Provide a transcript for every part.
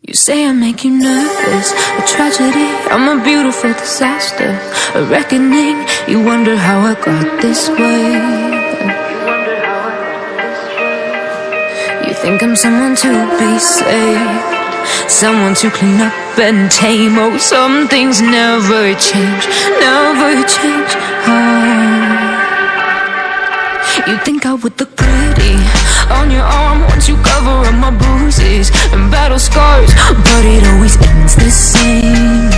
You say I make you nervous, a tragedy, I'm a beautiful disaster, a reckoning, you wonder how I got this way. You think I'm someone to be saved, someone to clean up and tame. Oh, some things never change, never change. Oh. You think I would look pretty on your arm once you cover up my bruises and battle scars, but it always ends the same.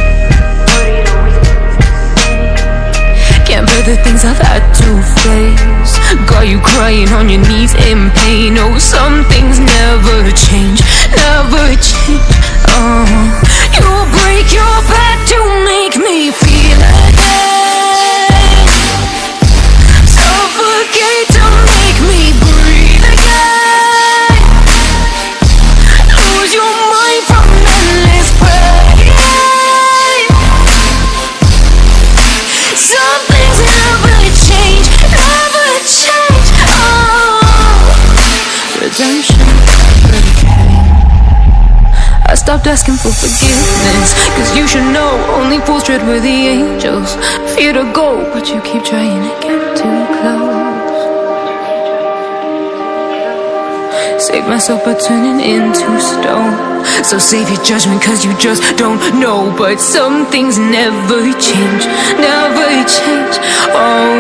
Can't bear the things I've had to face, got you crying on your knees in pain. Oh, some things never change, never change. Oh, you'll break your back to make me feel again, suffocate to make me breathe again, lose your mind from endless pain. Some things never change, never change. Oh, redemption never came. I stopped asking for forgiveness, cause you should know only fools tread where the angels fear to go, but you keep trying to get too close. Save myself by turning into stone, so save your judgment cause you just don't know. But some things never change, never change. Oh,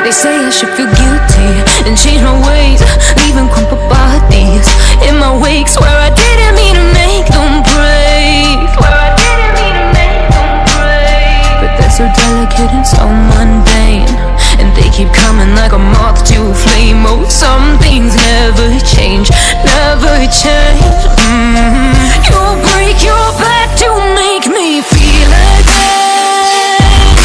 they say I should feel guilty and change my ways, leaving crumpled bodies in my wake. Swear I didn't mean to make them break, swear I didn't mean to make them break. But they're so delicate and so mundane, and they keep coming like a moth to a flame. Oh, some things never change, never change. You'll break your back to make me feel again,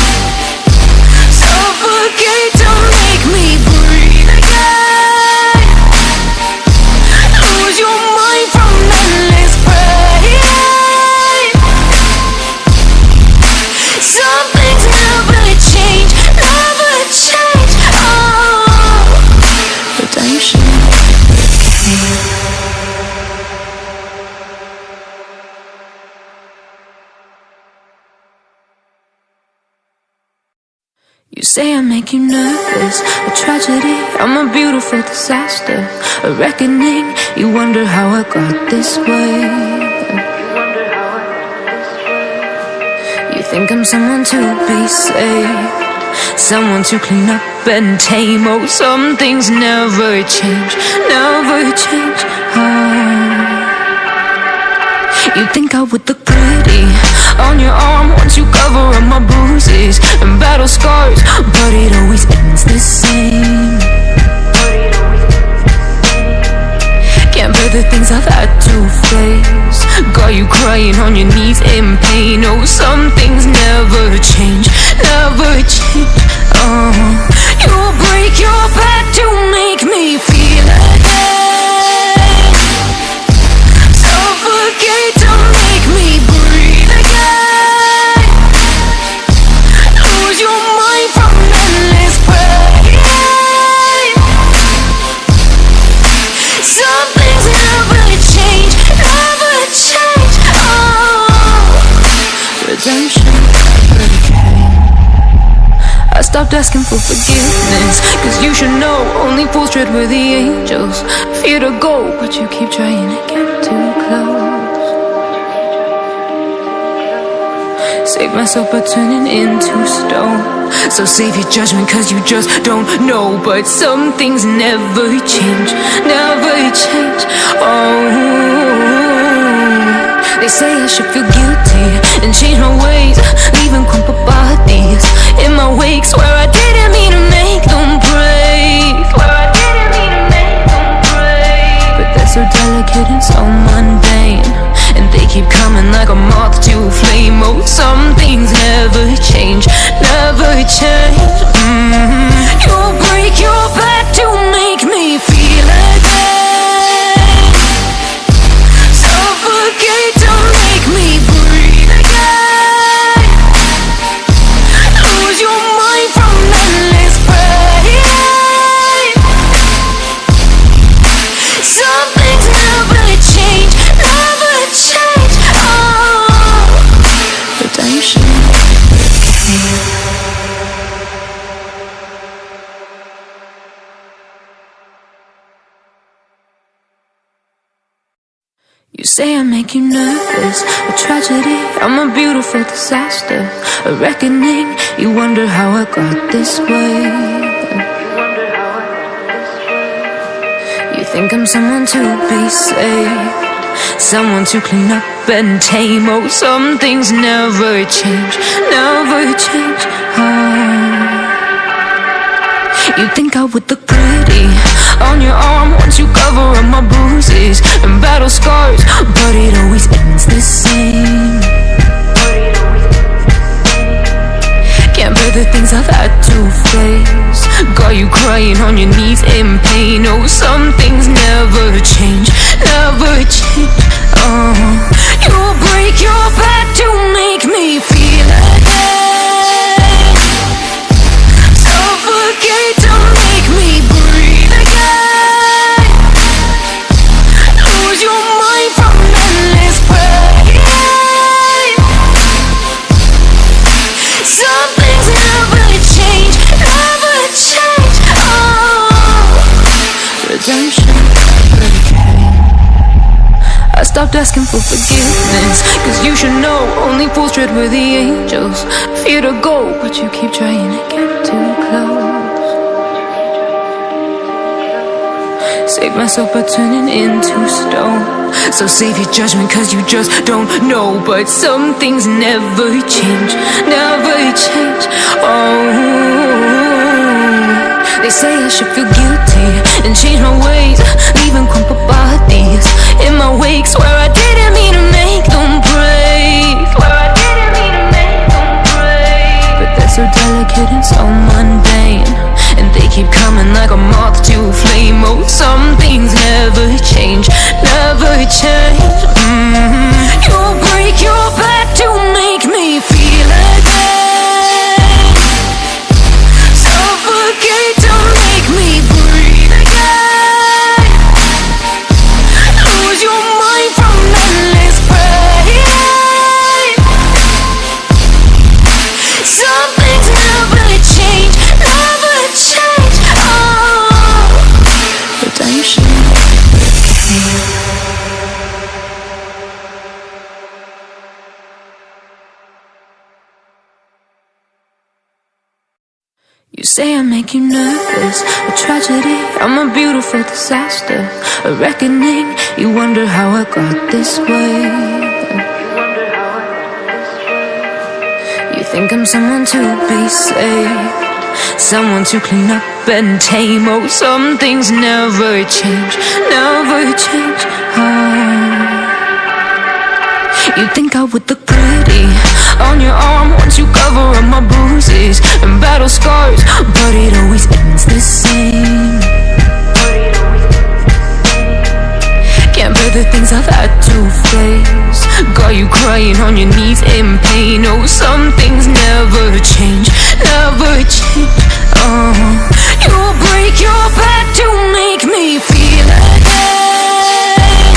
suffocate to make me breathe again, lose your mind from endless pain. Some things never change, never change. Oh, redemption came. You say I make you nervous, a tragedy, I'm a beautiful disaster, a reckoning, you wonder how I got this way. You think I'm someone to be saved, someone to clean up and tame. Oh, some things never change, never change. Oh. You think I would look pretty on your arm once you cover up my bruises and battle scars, but it always ends the same. Can't bear the things I've had to face, got you crying on your knees in pain. Oh, some things never change, never change. Oh, you'll break your back to make me feel again, suffocate to make me breathe again, lose your mind from endless pain. Some things never change, never change. Oh, redemption never came. I stopped asking for forgiveness, cause you should know only fools tread where the angels fear to go, but you keep trying to get too close. Save myself by turning into stone, so save your judgment cause you just don't know. But some things never change, never change. Oh, they say I should feel guilty and change my ways, leaving crumpled bodies in my wake. Swear I didn't mean to make them break, swear I didn't mean to make them break. But they're so delicate and so mundane, and they keep coming like a moth to a flame. Oh, some things never change, never change. You'll break your back to make me feel again, suffocate to make me breathe again, lose your mind from endless pain. Some things never change, You say I make you nervous, a tragedy, I'm a beautiful disaster, a reckoning, you wonder how I got this way. You think I'm someone to be saved, someone to clean up and tame. Oh, some things never change, never change. You think I would look pretty on your arm once you cover up my bruises and battle scars, but it always ends the same. Can't bear the things I've had to face, got you crying on your knees in pain. Oh, some things never change, never change. You'll break your back to make me feel again, suffocate to make me breathe again, lose your mind from endless pain. Some things never change, never change. Redemption never came. I stopped asking for forgiveness, cause you should know only fools tread where the angels fear to go, but you keep trying to get too close. Save myself by turning into stone, so save your judgment cause you just don't know. But some things never change, never change. They say I should feel guilty and change my ways, leaving crumpled bodies in my wake. Swear I didn't mean to make them break, swear I didn't mean to make them break. But they're so delicate and so mundane, and they keep coming like a moth to a flame. Oh, some things never change, never change. You'll break your back to make me feel again, suffocate to make me breathe again, lose your mind from endless pain. Some things never change, never change. Redemption. You say I make you nervous, a tragedy, I'm a beautiful disaster, a reckoning, you wonder how I got this way. You think I'm someone to be saved, someone to clean up and tame. Oh, some things never change, never change. You think I would look pretty on your arm once you cover up my bruises and battle scars, but it always ends the same. Can't bear the things I've had to face, got you crying on your knees in pain. Oh, some things never change, never change. You'll break your back to make me feel again,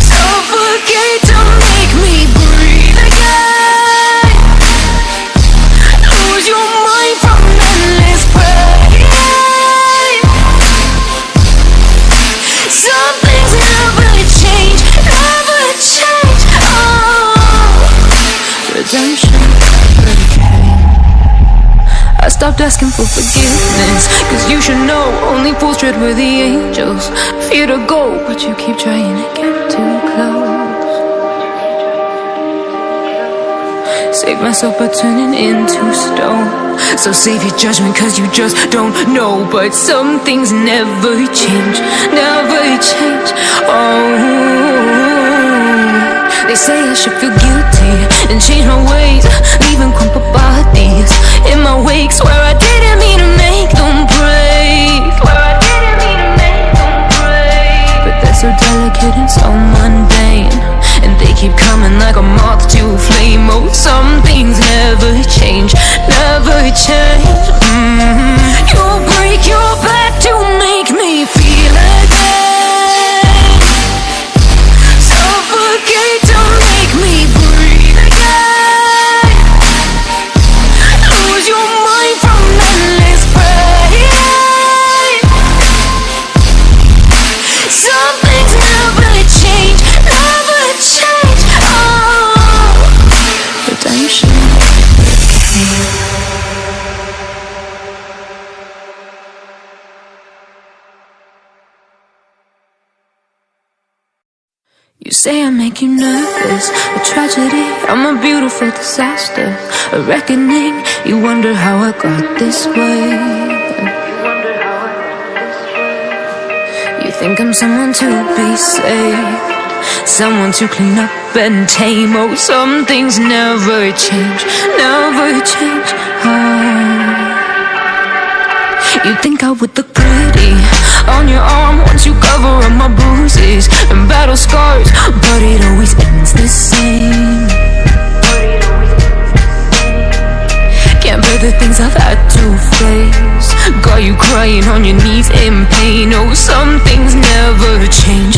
suffocate to make me breathe again, lose your mind from endless pain. Some things never change, never change. Redemption never came. I stopped asking for forgiveness, cause you should know only fools tread where the angels fear to go, but you keep trying to get too close. Save myself by turning into stone, so save your judgment cause you just don't know. But some things never change, never change. They say I should feel guilty and change my ways, leaving crumpled bodies in my wake. Swear I didn't mean to make them break, swear I didn't mean to make them break. But they're so delicate and so mundane, and they keep coming like a moth to a flame. Oh, some things never change, never change. You'll break your back to make me feel again, suffocate to make me breathe again, lose your mind from endless pain. Some things never change, You say I make you nervous, a tragedy, I'm a beautiful disaster, a reckoning. You wonder how I got this way. You think I'm someone to be saved, someone to clean up and tame. Oh, some things never change, never change. You think I would look pretty on your arm once you cover up my bruises and battle scars, but it always ends the same. Can't bear the things I've had to face, got you crying on your knees in pain. Oh, some things never change,